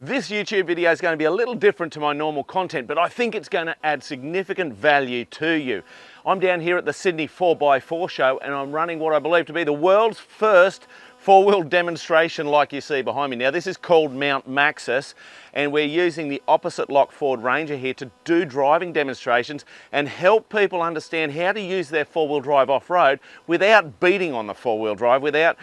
This YouTube video is going to be a little different to my normal content, but I think it's going to add significant value to you. I'm down here at the Sydney 4x4 show and I'm running what I believe to be the world's first four-wheel demonstration like you see behind me. Now this is called Mount Maxxis and we're using the opposite lock Ford Ranger here to do driving demonstrations and help people understand how to use their four-wheel drive off-road without beating on the four-wheel drive, without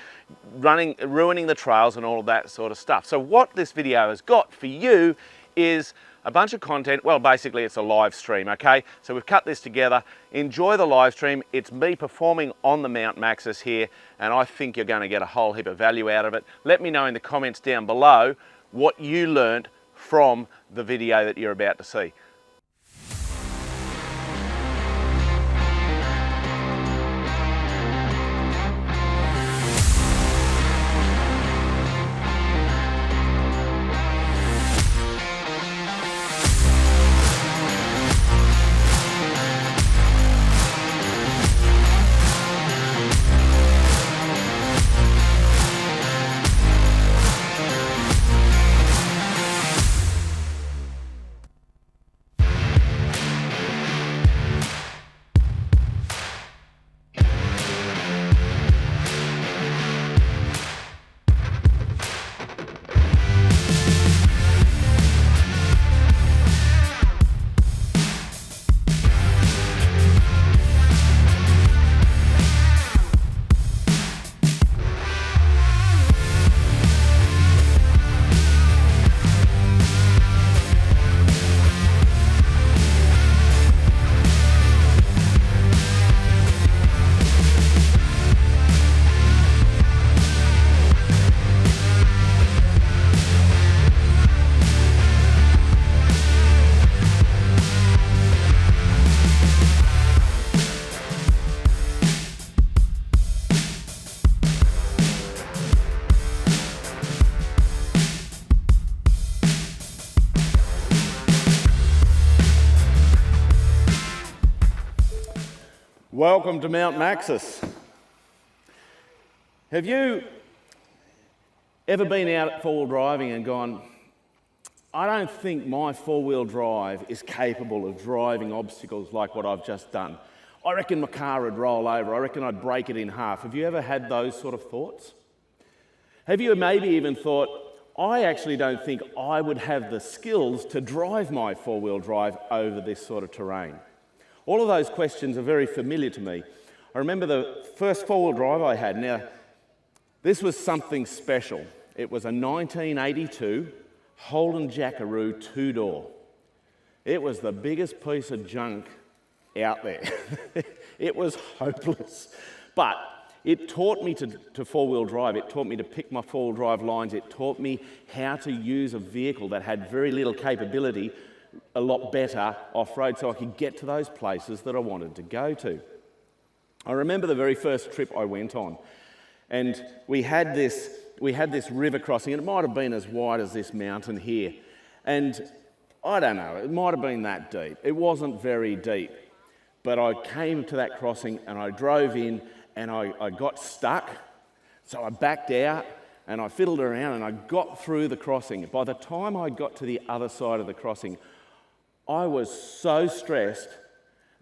ruining the trails and all of that sort of stuff. So what this video has got for you is a bunch of content. Well, basically it's a live stream, okay? So we've cut this together. Enjoy the live stream. It's me performing on the Mount Maxxis here, and I think you're going to get a whole heap of value out of it. Let me know in the comments down below what you learned from the video that you're about to see. Welcome to Mount Maxxis. Have you ever been out four-wheel driving and gone, I don't think my four-wheel drive is capable of driving obstacles like what I've just done. I reckon my car would roll over. I reckon I'd break it in half. Have you ever had those sort of thoughts? Have you maybe even thought, I actually don't think I would have the skills to drive my four-wheel drive over this sort of terrain? All of those questions are very familiar to me. I remember the first four-wheel drive I had. Now, this was something special. It was a 1982 Holden Jackaroo two-door. It was the biggest piece of junk out there. It was hopeless. But it taught me to four-wheel drive. It taught me to pick my four-wheel drive lines. It taught me how to use a vehicle that had very little capability a lot better off-road so I could get to those places that I wanted to go to. I remember the very first trip I went on, and we had this river crossing, and it might have been as wide as this mountain here, and I don't know, it might have been that deep. It wasn't very deep, but I came to that crossing and I drove in and I got stuck, so I backed out and I fiddled around and I got through the crossing. By the time I got to the other side of the crossing, I was so stressed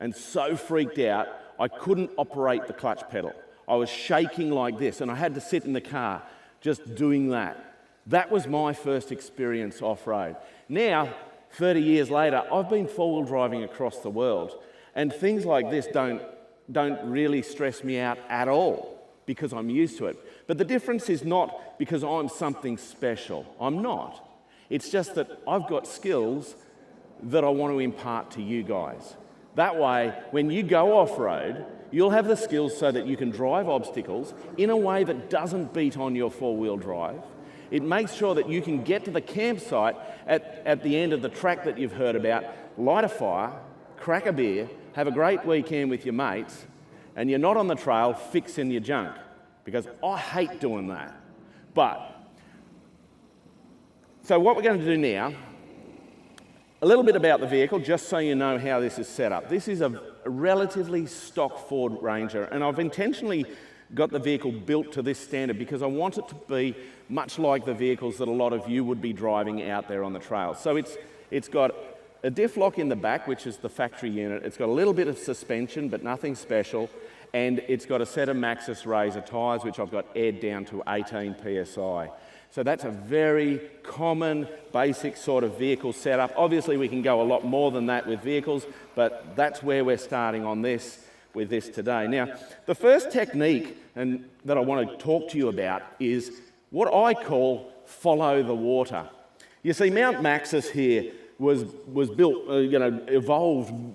and so freaked out, I couldn't operate the clutch pedal. I was shaking like this and I had to sit in the car just doing that. That was my first experience off-road. Now, 30 years later, I've been four-wheel driving across the world and things like this don't really stress me out at all because I'm used to it. But the difference is not because I'm something special. I'm not. It's just that I've got skills that I want to impart to you guys. That way, when you go off-road, you'll have the skills so that you can drive obstacles in a way that doesn't beat on your four-wheel drive. It makes sure that you can get to the campsite at the end of the track that you've heard about, light a fire, crack a beer, have a great weekend with your mates, and you're not on the trail fixing your junk, because I hate doing that. So what we're going to do now, a little bit about the vehicle, just so you know how this is set up. This is a relatively stock Ford Ranger, and I've intentionally got the vehicle built to this standard because I want it to be much like the vehicles that a lot of you would be driving out there on the trail. So it's got a diff lock in the back, which is the factory unit. It's got a little bit of suspension, but nothing special. And it's got a set of Maxis Razor tyres, which I've got aired down to 18 PSI. So that's a very common, basic sort of vehicle setup. Obviously, we can go a lot more than that with vehicles, but that's where we're starting on this, with this today. Now, the first technique that I want to talk to you about is what I call follow the water. You see, Mount Maxxis here was built, evolved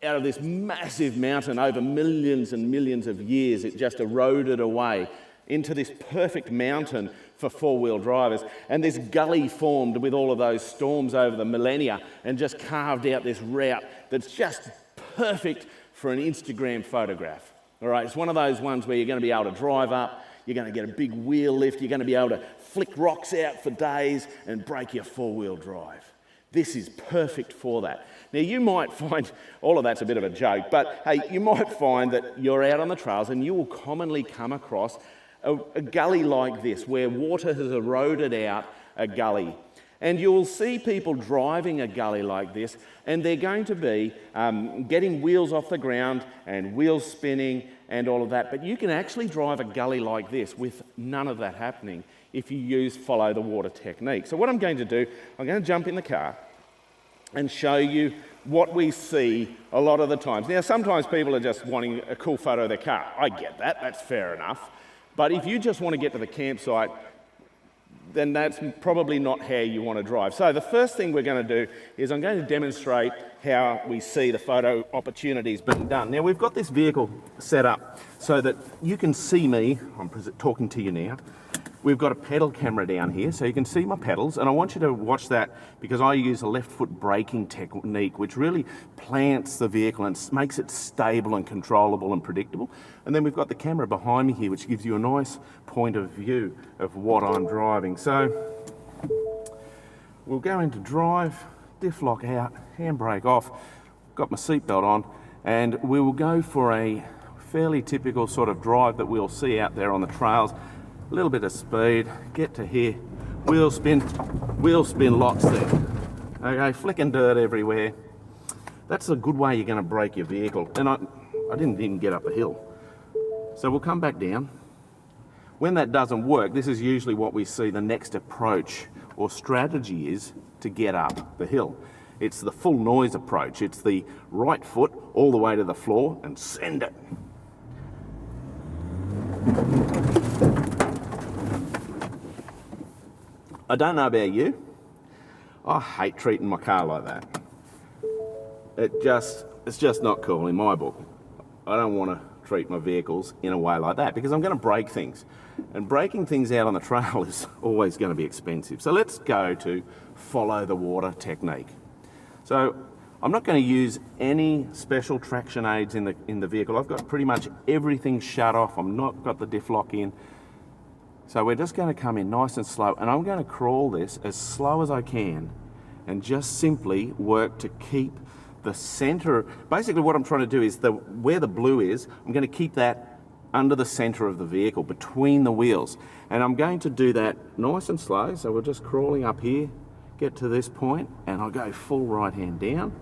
out of this massive mountain over millions and millions of years. It just eroded away into this perfect mountain for four-wheel drivers. And this gully formed with all of those storms over the millennia and just carved out this route that's just perfect for an Instagram photograph. All right, it's one of those ones where you're going to be able to drive up, you're going to get a big wheel lift, you're going to be able to flick rocks out for days and break your four-wheel drive. This is perfect for that. Now, you might find, all of that's a bit of a joke, but hey, you might find that you're out on the trails and you will commonly come across a gully like this where water has eroded out a gully. And you'll see people driving a gully like this and they're going to be getting wheels off the ground and wheels spinning and all of that. But you can actually drive a gully like this with none of that happening if you use follow the water technique. So what I'm going to do, I'm going to jump in the car and show you what we see a lot of the times. Now, sometimes people are just wanting a cool photo of their car. I get that, that's fair enough. But if you just want to get to the campsite, then that's probably not how you want to drive. So the first thing we're going to do is I'm going to demonstrate how we see the photo opportunities being done. Now, we've got this vehicle set up so that you can see me. I'm talking to you now. We've got a pedal camera down here, so you can see my pedals, and I want you to watch that because I use a left foot braking technique which really plants the vehicle and makes it stable and controllable and predictable. And then we've got the camera behind me here which gives you a nice point of view of what I'm driving. So we'll go into drive, diff lock out, handbrake off, got my seatbelt on, and we will go for a fairly typical sort of drive that we'll see out there on the trails. A little bit of speed, get to here, wheel spin lots there. Okay, flicking dirt everywhere. That's a good way you're going to brake your vehicle. And I didn't even get up a hill. So we'll come back down. When that doesn't work, this is usually what we see the next approach or strategy is to get up the hill. It's the full noise approach. It's the right foot all the way to the floor and send it. I don't know about you, I hate treating my car like that. It's just not cool in my book. I don't want to treat my vehicles in a way like that because I'm going to break things. And breaking things out on the trail is always going to be expensive. So let's go to follow the water technique. So I'm not going to use any special traction aids in the vehicle. I've got pretty much everything shut off. I've not got the diff lock in. So we're just going to come in nice and slow, and I'm going to crawl this as slow as I can and just simply work to keep the center. Basically what I'm trying to do is where the blue is, I'm going to keep that under the center of the vehicle, between the wheels. And I'm going to do that nice and slow. So we're just crawling up here, get to this point, and I'll go full right hand down.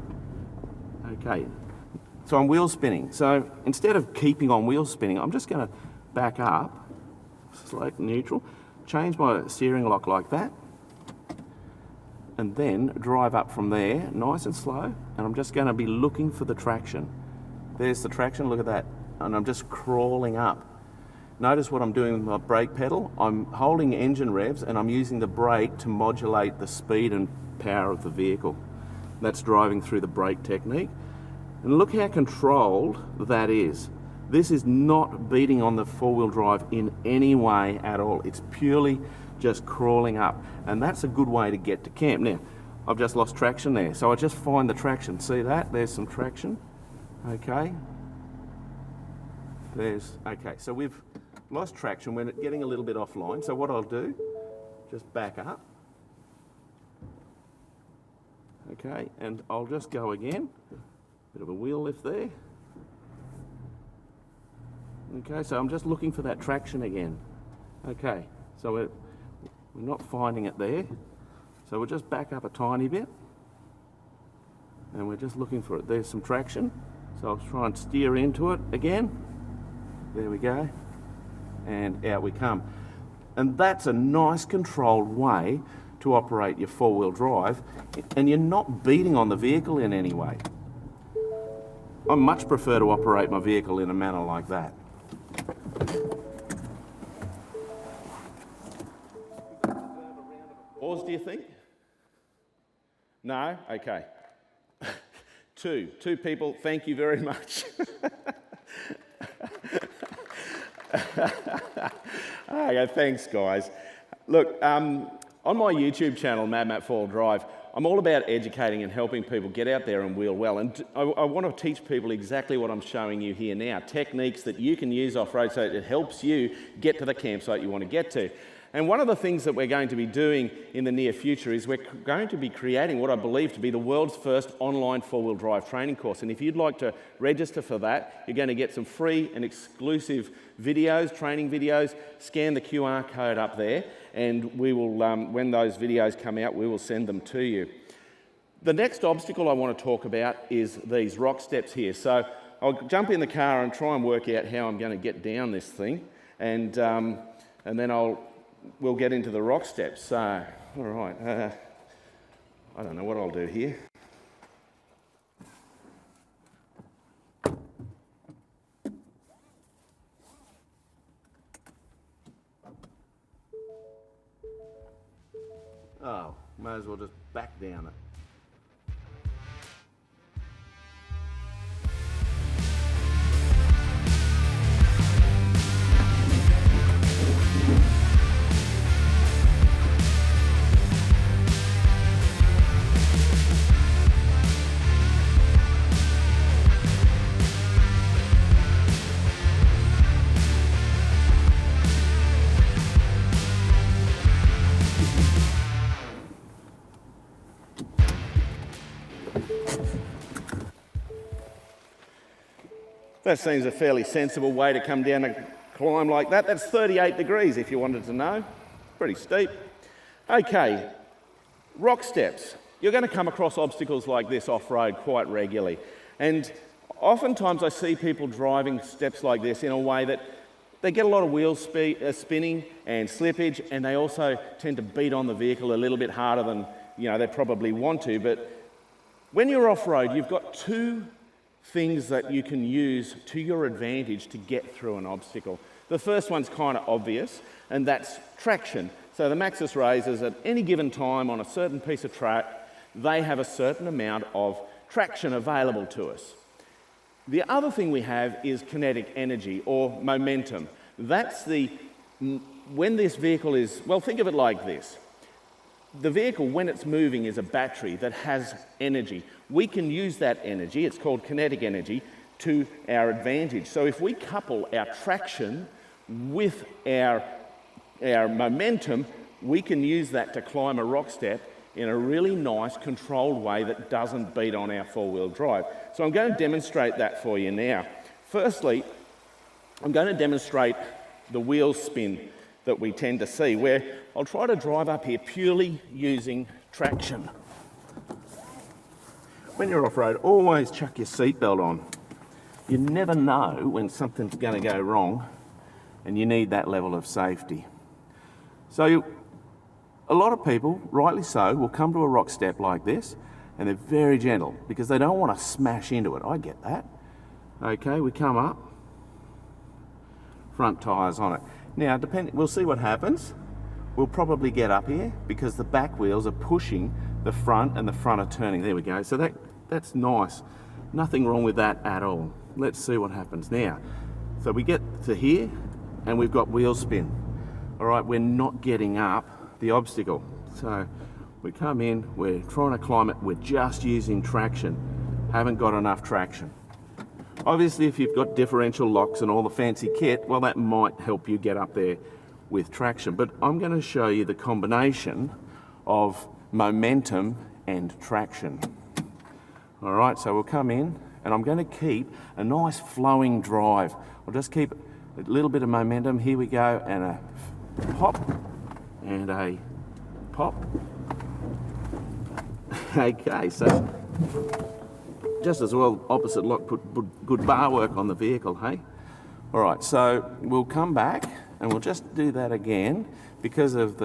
Okay, so I'm wheel spinning. So instead of keeping on wheel spinning, I'm just going to back up, select neutral, change my steering lock like that, and then drive up from there nice and slow. And I'm just going to be looking for the traction. There's the traction, look at that. And I'm just crawling up. Notice what I'm doing with my brake pedal. I'm holding engine revs and I'm using the brake to modulate the speed and power of the vehicle. That's driving through the brake technique. And look how controlled that is. This is not beating on the four-wheel drive in any way at all. It's purely just crawling up. And that's a good way to get to camp. Now, I've just lost traction there. So I just find the traction. See that? There's some traction. Okay. Okay, so we've lost traction. We're getting a little bit offline. So what I'll do, just back up. Okay, and I'll just go again. Bit of a wheel lift there. Okay, so I'm just looking for that traction again. Okay, so we're not finding it there. So we'll just back up a tiny bit. And we're just looking for it. There's some traction. So I'll try and steer into it again. There we go. And out we come. And that's a nice controlled way to operate your four-wheel drive, and you're not beating on the vehicle in any way. I much prefer to operate my vehicle in a manner like that. Pause, do you think? No? Okay. Two people, thank you very much. Okay, thanks guys. Look, on my YouTube channel, Mad Four-Wheel Drive, I'm all about educating and helping people get out there and wheel well. And I want to teach people exactly what I'm showing you here now, techniques that you can use off-road so it helps you get to the campsite you want to get to. And one of the things that we're going to be doing in the near future is we're going to be creating what I believe to be the world's first online four-wheel drive training course. And if you'd like to register for that, you're going to get some free and exclusive videos, training videos. Scan the QR code up there, and we will, when those videos come out, we will send them to you. The next obstacle I want to talk about is these rock steps here. So I'll jump in the car and try and work out how I'm going to get down this thing, and then we'll get into the rock steps. So, all right, I don't know what I'll do here. Oh, may as well just back down it. That seems a fairly sensible way to come down a climb like that. That's 38 degrees if you wanted to know. Pretty steep. Okay, rock steps. You're going to come across obstacles like this off-road quite regularly. And oftentimes I see people driving steps like this in a way that they get a lot of wheel spinning and slippage, and they also tend to beat on the vehicle a little bit harder than they probably want to. But when you're off-road, you've got two things that you can use to your advantage to get through an obstacle. The first one's kind of obvious, and that's traction. So the Maxis razors at any given time on a certain piece of track, they have a certain amount of traction available to us. The other thing we have is kinetic energy or momentum. That's when this vehicle is, well, think of it like this. The vehicle, when it's moving, is a battery that has energy. We can use that energy, it's called kinetic energy, to our advantage. So if we couple our traction with our momentum, we can use that to climb a rock step in a really nice, controlled way that doesn't beat on our four-wheel drive. So I'm going to demonstrate that for you now. Firstly, I'm going to demonstrate the wheel spin that we tend to see, where I'll try to drive up here purely using traction. When you're off-road, always chuck your seatbelt on. You never know when something's going to go wrong, and you need that level of safety. So a lot of people, rightly so, will come to a rock step like this, and they're very gentle because they don't want to smash into it. I get that. Okay, we come up, front tyres on it. Now, we'll see what happens. We'll probably get up here because the back wheels are pushing the front and the front are turning. There we go. So that's nice. Nothing wrong with that at all. Let's see what happens now. So we get to here and we've got wheel spin. All right, we're not getting up the obstacle. So we come in, we're trying to climb it, we're just using traction. Haven't got enough traction. Obviously, if you've got differential locks and all the fancy kit, well, that might help you get up there with traction. But I'm going to show you the combination of momentum and traction. All right, so we'll come in and I'm going to keep a nice flowing drive. I'll just keep A little bit of momentum. Here we go, and a pop, and a pop. Okay, so just as well opposite lock put good bar work on the vehicle, hey? All right, so we'll come back and we'll just do that again because of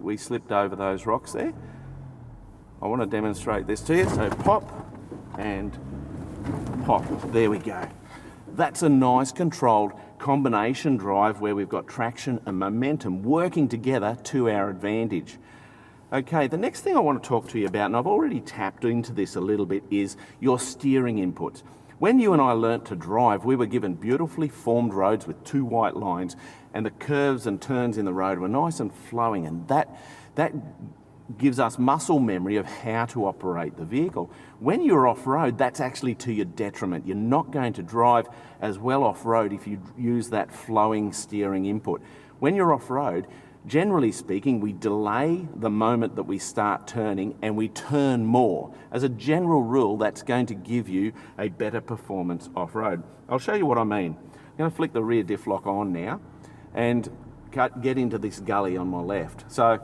we slipped over those rocks there. I want to demonstrate this to you. So pop and pop. There we go. That's a nice controlled combination drive where we've got traction and momentum working together to our advantage. Okay, the next thing I want to talk to you about, and I've already tapped into this a little bit, is your steering inputs. When you and I learnt to drive, we were given beautifully formed roads with 2 white lines, and the curves and turns in the road were nice and flowing, and that gives us muscle memory of how to operate the vehicle. When you're off-road, that's actually to your detriment. You're not going to drive as well off-road if you use that flowing steering input. When you're off-road, generally speaking, we delay the moment that we start turning and we turn more. As a general rule, that's going to give you a better performance off-road. I'll show you what I mean. I'm going to flick the rear diff lock on now and get into this gully on my left. So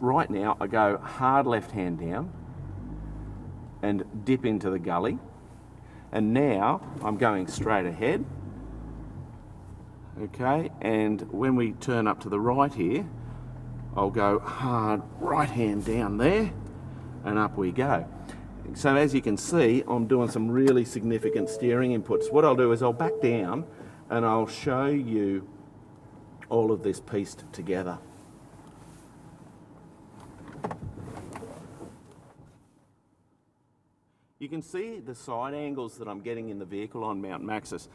right now I go hard left hand down and dip into the gully, and now I'm going straight ahead. Okay, and when we turn up to the right here, I'll go hard right hand down there and up we go. So as you can see, I'm doing some really significant steering inputs. What I'll do is I'll back down and I'll show you all of this pieced together. You can see the side angles that I'm getting in the vehicle on Mount Maxxis.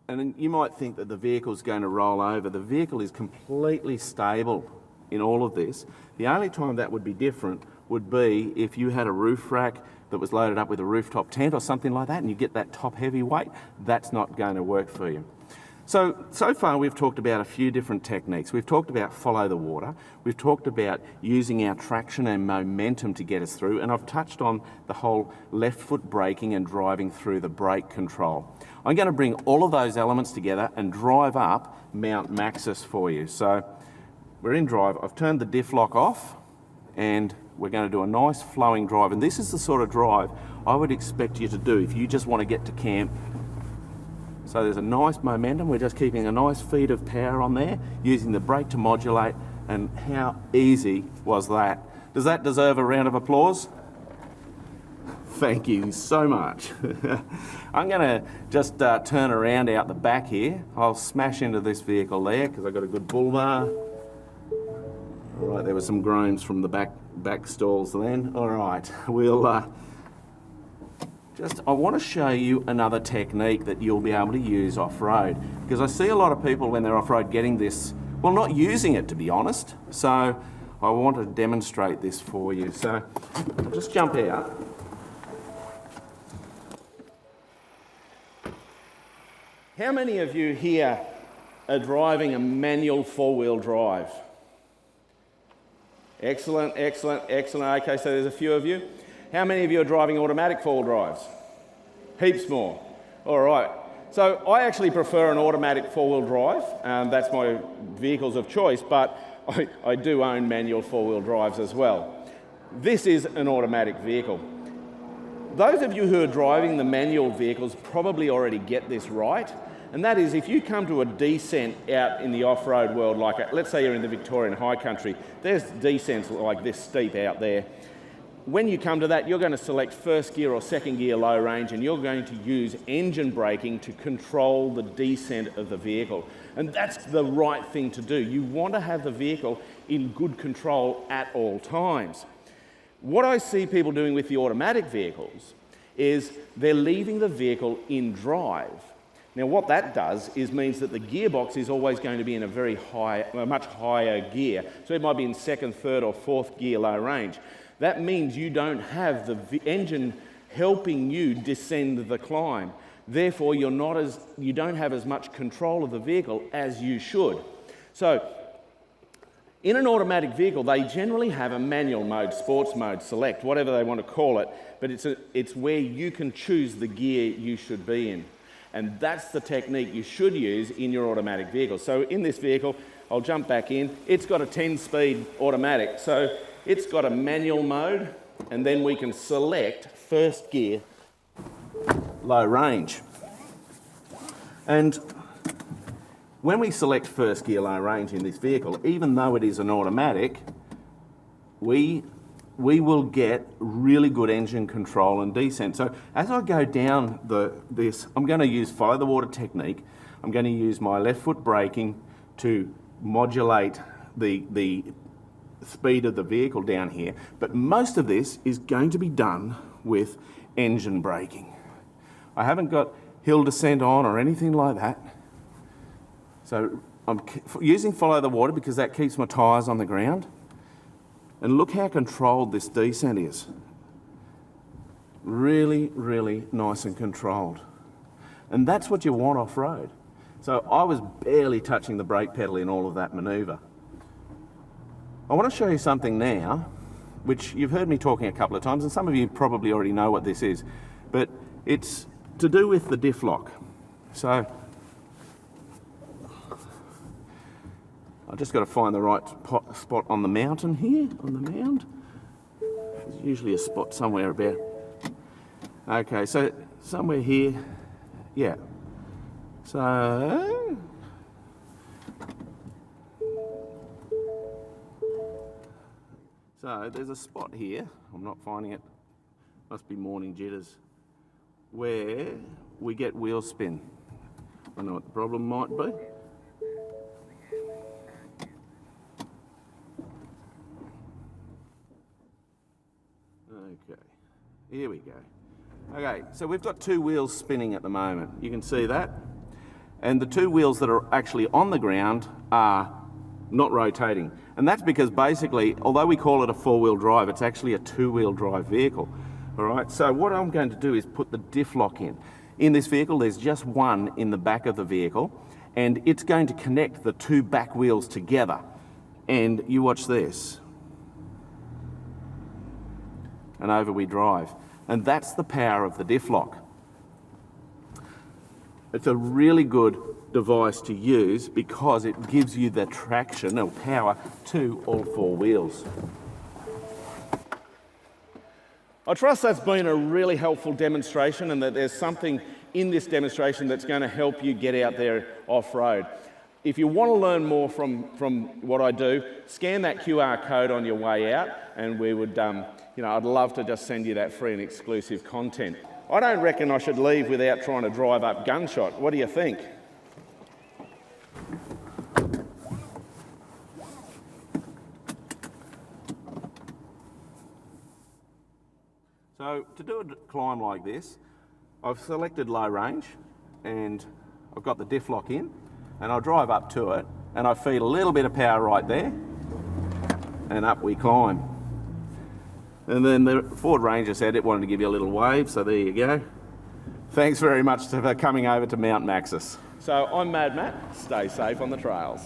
And then you might think that the vehicle's going to roll over. The vehicle is completely stable in all of this. The only time that would be different would be if you had a roof rack that was loaded up with a rooftop tent or something like that, and you get that top heavy weight. That's not going to work for you. So far we've talked about a few different techniques. We've talked about follow the water. We've talked about using our traction and momentum to get us through. And I've touched on the whole left foot braking and driving through the brake control. I'm going to bring all of those elements together and drive up Mount Maxxis for you. So we're in drive. I've turned the diff lock off and we're going to do a nice flowing drive. And this is the sort of drive I would expect you to do if you just want to get to camp. So there's a nice momentum. We're just keeping a nice feed of power on there, using the brake to modulate, and how easy was that? Does that deserve a round of applause? Thank you so much. I'm going to just turn around out the back here. I'll smash into this vehicle there because I've got a good bull bar. All right, there were some groans from the back stalls then. All right, we'll I want to show you another technique that you'll be able to use off-road, because I see a lot of people when they're off-road getting this, well, not using it, to be honest. So I want to demonstrate this for you. So I'll just jump out. How many of you here are driving a manual four-wheel drive? Excellent, excellent, excellent. Okay, so there's a few of you. How many of you are driving automatic four-wheel drives? Heaps more. All right. So I actually prefer an automatic four-wheel drive. That's my vehicles of choice, but I do own manual four-wheel drives as well. This is an automatic vehicle. Those of you who are driving the manual vehicles probably already get this right, and that is if you come to a descent out in the off-road world, like let's say you're in the Victorian high country, there's descents like this steep out there. When you come to that, you're going to select first gear or second gear low range, and you're going to use engine braking to control the descent of the vehicle. And that's the right thing to do. You want to have the vehicle in good control at all times. What I see people doing with the automatic vehicles is they're leaving the vehicle in drive. Now what that does is means that the gearbox is always going to be in a much higher gear. So it might be in second, third or fourth gear low range. That means you don't have the engine helping you descend the climb. Therefore, you don't have as much control of the vehicle as you should. So, in an automatic vehicle, they generally have a manual mode, sports mode, select, whatever they want to call it, but it's where you can choose the gear you should be in. And that's the technique you should use in your automatic vehicle. So in this vehicle, I'll jump back in. It's got a 10-speed automatic. So it's got a manual mode, and then we can select first gear, low range. And when we select first gear low range in this vehicle, even though it is an automatic, we will get really good engine control and descent. So as I go down this, I'm going to use follow the water technique. I'm going to use my left foot braking to modulate the speed of the vehicle down here. But most of this is going to be done with engine braking. I haven't got hill descent on or anything like that. So I'm using follow the water because that keeps my tyres on the ground. And look how controlled this descent is. Really, really nice and controlled. And that's what you want off-road. So I was barely touching the brake pedal in all of that manoeuvre. I want to show you something now, which you've heard me talking a couple of times, and some of you probably already know what this is, but it's to do with the diff lock. So I've just got to find the right spot on the mountain here, on the mound. There's usually a spot somewhere about. Okay, so somewhere here, yeah. So there's a spot here, I'm not finding it, must be morning jitters, where we get wheel spin. I know what the problem might be. Okay, here we go. Okay, so we've got two wheels spinning at the moment. You can see that. And the two wheels that are actually on the ground are not rotating. And that's because basically, although we call it a four-wheel drive, it's actually a two-wheel drive vehicle. All right, so what I'm going to do is put the diff lock in. In this vehicle, there's just one in the back of the vehicle, and it's going to connect the two back wheels together. And you watch this. And over we drive. And that's the power of the diff lock. It's a really good device to use because it gives you the traction or power to all four wheels. I trust that's been a really helpful demonstration and that there's something in this demonstration that's going to help you get out there off-road. If you want to learn more from what I do, scan that QR code on your way out, and we would, I'd love to just send you that free and exclusive content. I don't reckon I should leave without trying to drive up Gunshot. What do you think? So to do a climb like this, I've selected low range and I've got the diff lock in, and I'll drive up to it and I feed a little bit of power right there and up we climb. And then the Ford Ranger said it wanted to give you a little wave, so there you go. Thanks very much for coming over to Mount Maxxis. So I'm Mad Matt, stay safe on the trails.